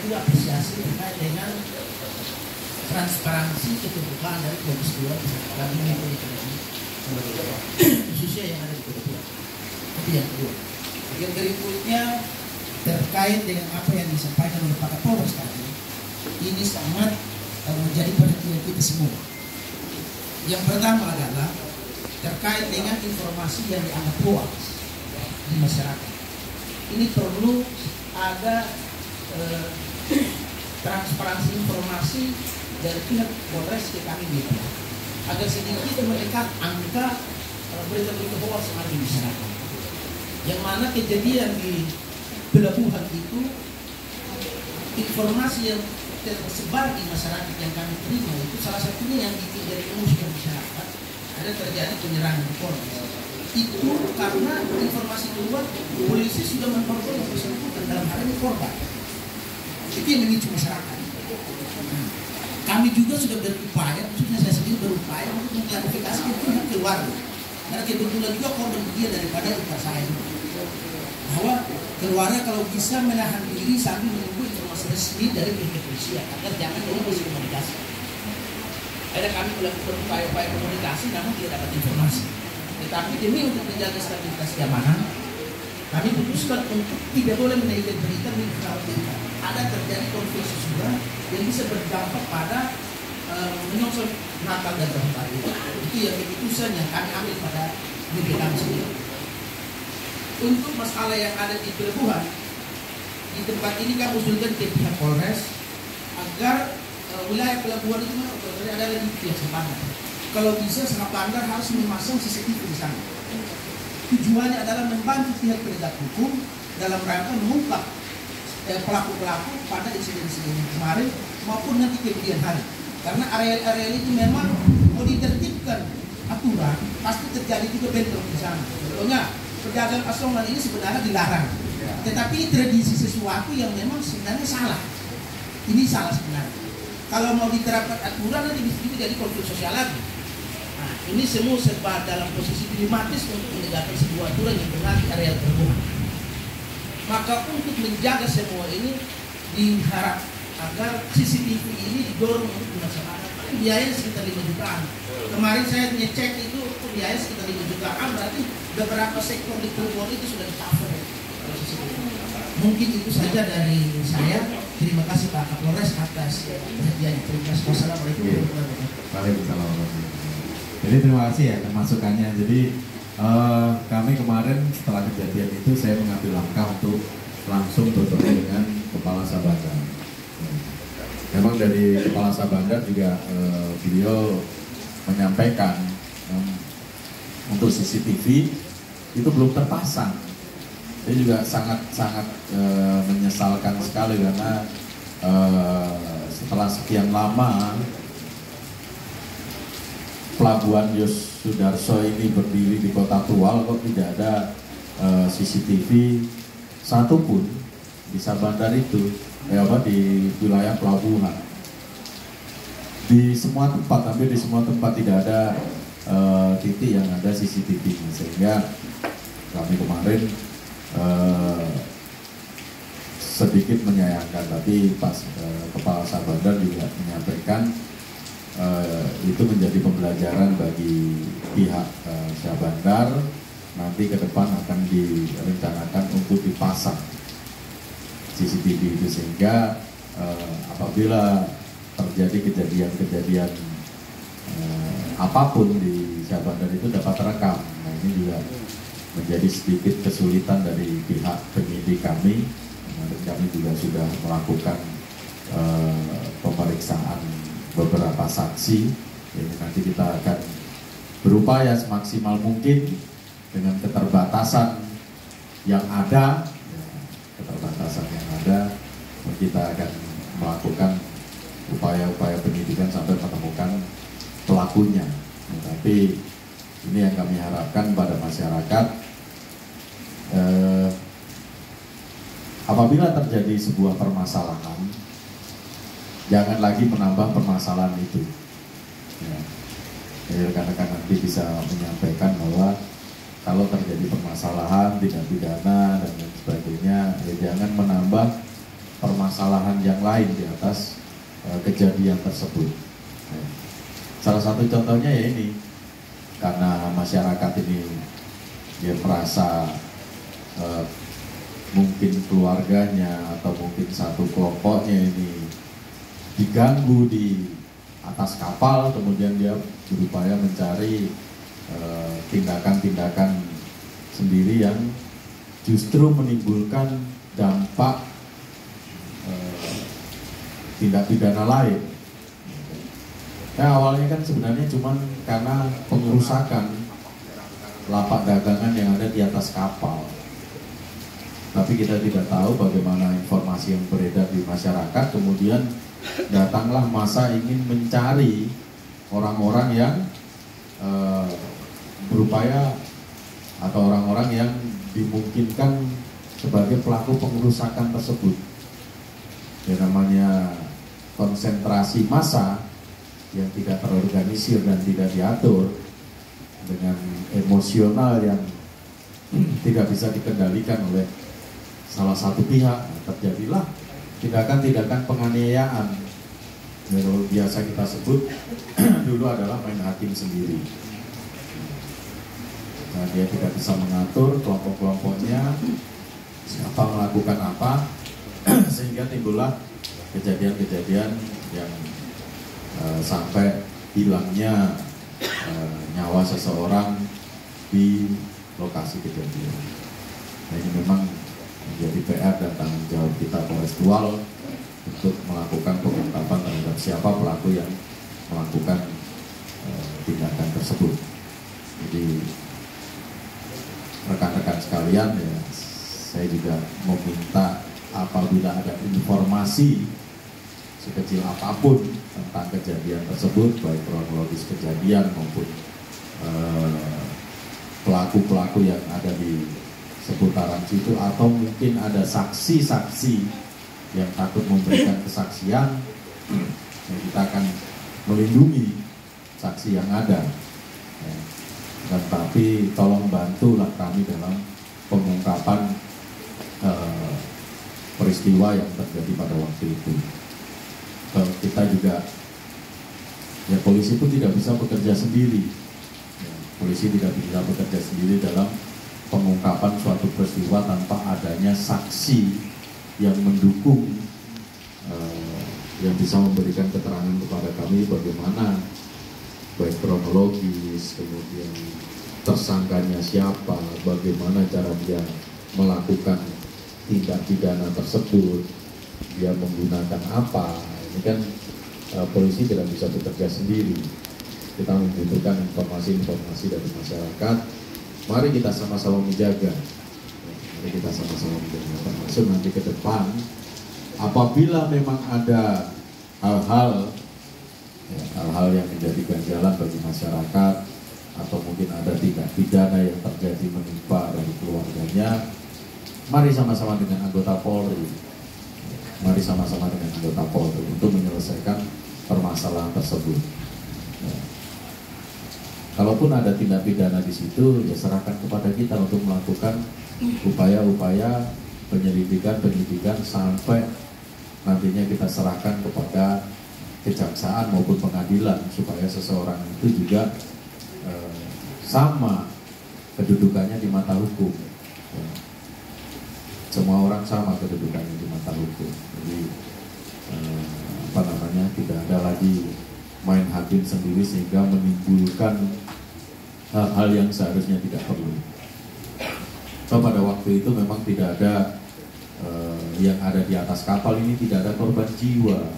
juga apresiasi terkait dengan transparansi keterbukaan dari Komisi 2 Kabinet Ekonomi khususnya yang ada di Kota. Itu yang kedua. Yang berikutnya terkait dengan apa yang disampaikan oleh Pak Kapolres tadi, ini sangat menjadi perhatian kita semua. Yang pertama adalah terkait dengan informasi yang dianggap hoax di masyarakat. Ini perlu ada transparansi informasi dari pihak Polres ke kami gitu, agar sedikit menekan angka berita-berita hoax yang ada di masyarakat. Yang mana kejadian di pelabuhan itu, informasi yang tersebar di masyarakat yang kami terima itu salah satunya yang bikin dari emosi masyarakat, ada terjadi penyerangan di Polres. Itu karena informasi keluar, polisi sudah memperoleh yang bersangkutan, dalam hal ini korban. Itu yang memicu masyarakat. Kami juga sudah berupaya, khususnya saya sendiri berupaya untuk mengklarifikasi ke pihak keluarga. Karena kebetulan juga korban dia daripada ipar saya, bahwa keluarga kalau bisa menahan diri sambil menunggu informasi resmi dari pihak kepolisian agar jangan jadi miskomunikasi. Ada kami melakukan upaya-upaya komunikasi namun tidak dapat informasi. Tetapi demi untuk menjaga stabilitas keamanan, kami putuskan untuk tidak boleh menaikkan berita mengkhawatirkan ada terjadi konflik susulan yang bisa berdampak pada menyongsong Natal dan Tahun Baru. Itu yang keputusan yang kami ambil pada diri kami sendiri. Untuk masalah yang ada di pelabuhan, di tempat ini kami usulkan ke pihak Polres agar wilayah pelabuhan itu adalah di pihak Sabandar. Kalau bisa Sangat Bandar harus memasang CCTV di sana. Tujuannya adalah membantu pihak penegak hukum dalam rangka mengungkap pelaku-pelaku pada insiden-insiden kemarin maupun nanti kemudian hari. Karena area-area itu memang mau ditertibkan aturan, pasti terjadi juga bentrok di sana. Contohnya pedagang asongan ini sebenarnya dilarang, tetapi tradisi sesuatu yang memang sebenarnya salah. Ini salah sebenarnya. Kalau mau diterapkan aturan nanti bisa jadi konflik sosial lagi. Nah, ini semua serba dalam posisi dilematis untuk menegakkan sebuah aturan yang benar di area pelabuhan. Maka untuk menjaga semua ini diharap agar CCTV ini didorong untuk dilaksanakan. Biaya sekitar 5 jutaan. Kemarin saya ngecek itu biaya sekitar 5 jutaan, berarti beberapa sektor di pelabuhan itu sudah di-cover. Mungkin itu saja dari saya. Terima kasih Pak Kapolres atas perhatiannya. Terima kasih. Wassalamualaikum warahmatullahi wabarakatuh. Waalaikumsalam. Jadi terima kasih ya masukannya. Jadi kami kemarin setelah kejadian itu saya mengambil langkah untuk langsung bertemu dengan Kepala Sabandar. Memang dari Kepala Sabandar juga beliau menyampaikan untuk CCTV itu belum terpasang. Saya juga sangat menyesalkan sekali karena setelah sekian lama Pelabuhan Yos Sudarso ini berdiri di Kota Tual kok tidak ada CCTV satupun di Sabandar itu, di wilayah pelabuhan. Di semua tempat, hampir di semua tempat tidak ada titik yang ada CCTV, sehingga kami kemarin sedikit menyayangkan, tapi Pak Kepala Sabandar juga menyampaikan itu menjadi pembelajaran bagi pihak Sabandar. Nanti ke depan akan direncanakan untuk dipasang CCTV itu, sehingga apabila terjadi kejadian-kejadian apapun di Sabandar itu dapat terekam. Nah, ini juga menjadi sedikit kesulitan dari pihak penyidik kami. Kemarin kami juga sudah melakukan pemeriksaan beberapa saksi. Jadi nanti kita akan berupaya semaksimal mungkin dengan keterbatasan yang ada, kita akan melakukan upaya-upaya penyidikan sampai menemukan pelakunya. Tapi ini yang kami harapkan pada masyarakat, apabila terjadi sebuah permasalahan, jangan lagi menambah permasalahan itu. Rekan-rekan nanti bisa menyampaikan bahwa kalau terjadi permasalahan, tindak pidana dan lain sebagainya, jangan menambah permasalahan yang lain di atas kejadian tersebut. Salah satu contohnya ya ini, karena masyarakat ini dia merasa mungkin keluarganya atau mungkin satu kelompoknya ini diganggu di atas kapal, kemudian dia berupaya mencari tindakan-tindakan sendiri yang justru menimbulkan dampak tindak pidana lain. Awalnya kan sebenarnya cuma karena pengerusakan lapak dagangan yang ada di atas kapal. Tapi kita tidak tahu bagaimana informasi yang beredar di masyarakat, kemudian datanglah masa ingin mencari orang-orang yang berupaya atau orang-orang yang dimungkinkan sebagai pelaku pengerusakan tersebut. Yang namanya konsentrasi massa yang tidak terorganisir dan tidak diatur dengan emosional yang tidak bisa dikendalikan oleh salah satu pihak, terjadilah tindakan-tindakan penganiayaan yang biasa kita sebut dulu adalah main hakim sendiri. Nah, dia tidak bisa mengatur kelompok-kelompoknya siapa melakukan apa sehingga timbullah kejadian-kejadian yang sampai hilangnya nyawa seseorang di lokasi kejadian. Nah, ini memang menjadi PR dan tanggung jawab kita Polres Tual untuk melakukan pengungkapan terhadap siapa pelaku yang melakukan tindakan tersebut. Jadi rekan-rekan sekalian, ya, saya juga meminta apabila ada informasi sekecil apapun tentang kejadian tersebut, baik kronologis kejadian maupun pelaku-pelaku yang ada di seputaran situ, atau mungkin ada saksi-saksi yang takut memberikan kesaksian, kita akan melindungi saksi yang ada. Dan tapi tolong bantulah kami dalam pengungkapan peristiwa yang terjadi pada waktu itu. Kita juga, ya, polisi pun tidak bisa bekerja sendiri. Polisi tidak bisa bekerja sendiri dalam pengungkapan suatu peristiwa tanpa adanya saksi yang mendukung, yang bisa memberikan keterangan kepada kami bagaimana baik kronologis, kemudian tersangkanya siapa, bagaimana cara dia melakukan tindak pidana tersebut, dia menggunakan apa. Ini kan polisi tidak bisa bekerja sendiri. Kita membutuhkan informasi-informasi dari masyarakat. Mari kita sama-sama menjaga. Mari kita sama-sama menjaga. Termasuk nanti ke depan, apabila memang ada hal-hal yang menjadi ganjalan bagi masyarakat, atau mungkin ada tindak pidana yang terjadi menimpa dari keluarganya, mari sama-sama dengan anggota Polri. Mari sama-sama dengan anggota Polri untuk menyelesaikan permasalahan tersebut. Kalaupun ada tindak pidana di situ, ya serahkan kepada kita untuk melakukan upaya-upaya penyidikan sampai nantinya kita serahkan kepada kejaksaan maupun pengadilan supaya seseorang itu juga sama kedudukannya di mata hukum. Semua orang sama kedudukannya di mata hukum. Jadi tidak ada lagi main hakim sendiri sehingga menimbulkan hal-hal yang seharusnya tidak perlu. So, pada waktu itu memang tidak ada yang ada di atas kapal ini, tidak ada korban jiwa.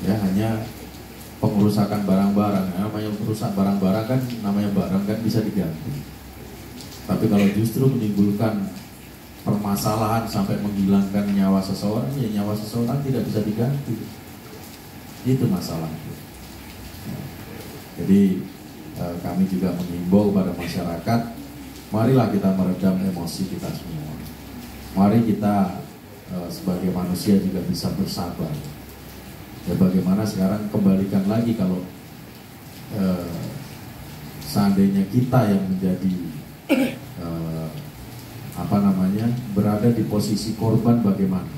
Ya, hanya pengerusakan barang-barang. Namanya merusak barang-barang kan, namanya barang kan bisa diganti. Tapi kalau justru menimbulkan permasalahan sampai menghilangkan nyawa seseorang, ya nyawa seseorang tidak bisa diganti. Itu masalahnya. Jadi kami juga mengimbau pada masyarakat, marilah kita meredam emosi kita semua. Mari kita sebagai manusia juga bisa bersabar. Ya, bagaimana sekarang kembalikan lagi kalau seandainya kita yang menjadi berada di posisi korban, bagaimana?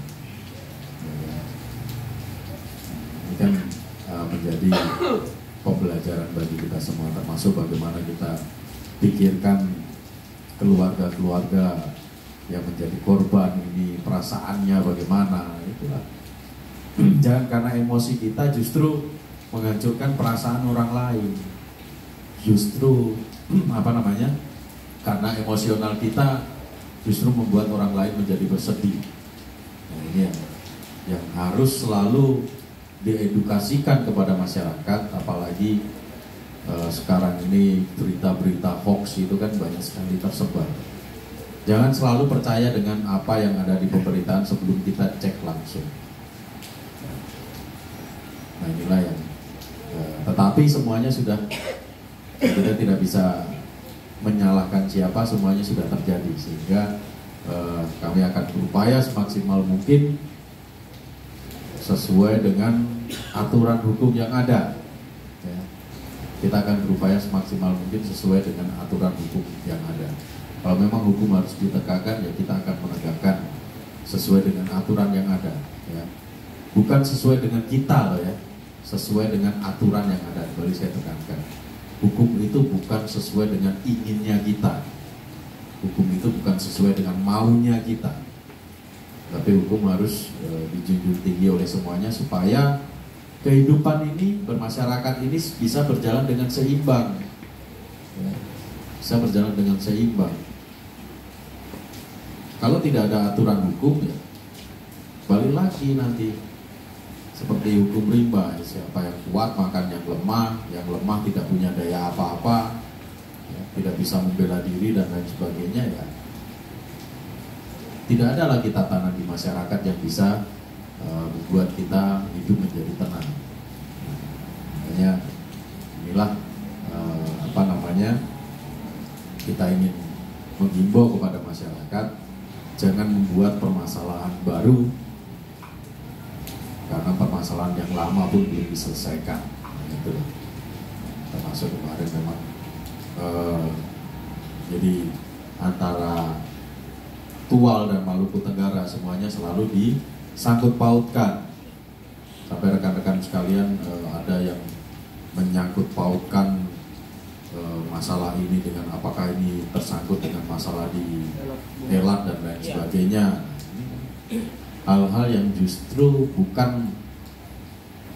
kan menjadi pembelajaran bagi kita semua, termasuk bagaimana kita pikirkan keluarga-keluarga yang menjadi korban ini, perasaannya bagaimana, itulah. Jangan karena emosi kita justru menghancurkan perasaan orang lain. Justru karena emosional kita justru membuat orang lain menjadi bersedih. Nah, ini yang harus selalu diedukasikan kepada masyarakat, apalagi sekarang ini berita-berita hoax itu kan banyak sekali tersebar. Jangan selalu percaya dengan apa yang ada di pemberitaan sebelum kita cek langsung. Nah, inilah yang tetapi semuanya sudah, kita tidak bisa menyalahkan siapa, semuanya sudah terjadi, sehingga kami akan berupaya semaksimal mungkin sesuai dengan aturan hukum yang ada, ya. Kita akan berupaya semaksimal mungkin sesuai dengan aturan hukum yang ada. Kalau memang hukum harus ditegakkan, ya kita akan menegakkan sesuai dengan aturan yang ada, ya. Bukan sesuai dengan kita loh, ya, sesuai dengan aturan yang ada. Boleh saya tekankan, hukum itu bukan sesuai dengan inginnya kita, hukum itu bukan sesuai dengan maunya kita, tapi hukum harus dijunjung tinggi oleh semuanya supaya kehidupan ini, bermasyarakat ini bisa berjalan dengan seimbang, ya, bisa berjalan dengan seimbang. Kalau tidak ada aturan hukum, ya balik lagi nanti seperti hukum rimba, siapa yang kuat makan yang lemah tidak punya daya apa-apa, ya, tidak bisa membela diri dan lain sebagainya, ya tidak ada lagi tatanan di masyarakat yang bisa membuat kita hidup menjadi tenang. Makanya inilah kita ingin menghimbau kepada masyarakat, jangan membuat permasalahan baru, karena permasalahan yang lama pun belum diselesaikan. Itu termasuk kemarin memang jadi antara Tual dan Maluku Tenggara semuanya selalu disangkut pautkan. Sampai rekan-rekan sekalian ada yang menyangkut pautkan masalah ini dengan apakah ini tersangkut dengan masalah di Elat dan lain sebagainya. Hal-hal yang justru bukan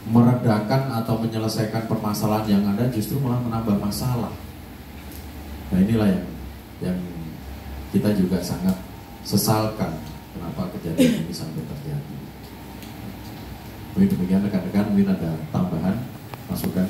meredakan atau menyelesaikan permasalahan yang ada, justru malah menambah masalah. Nah, inilah yang kita juga sangat sesalkan, kenapa kejadian ini sampai terjadi. Demikian rekan-rekan, mungkin ada tambahan, masukan.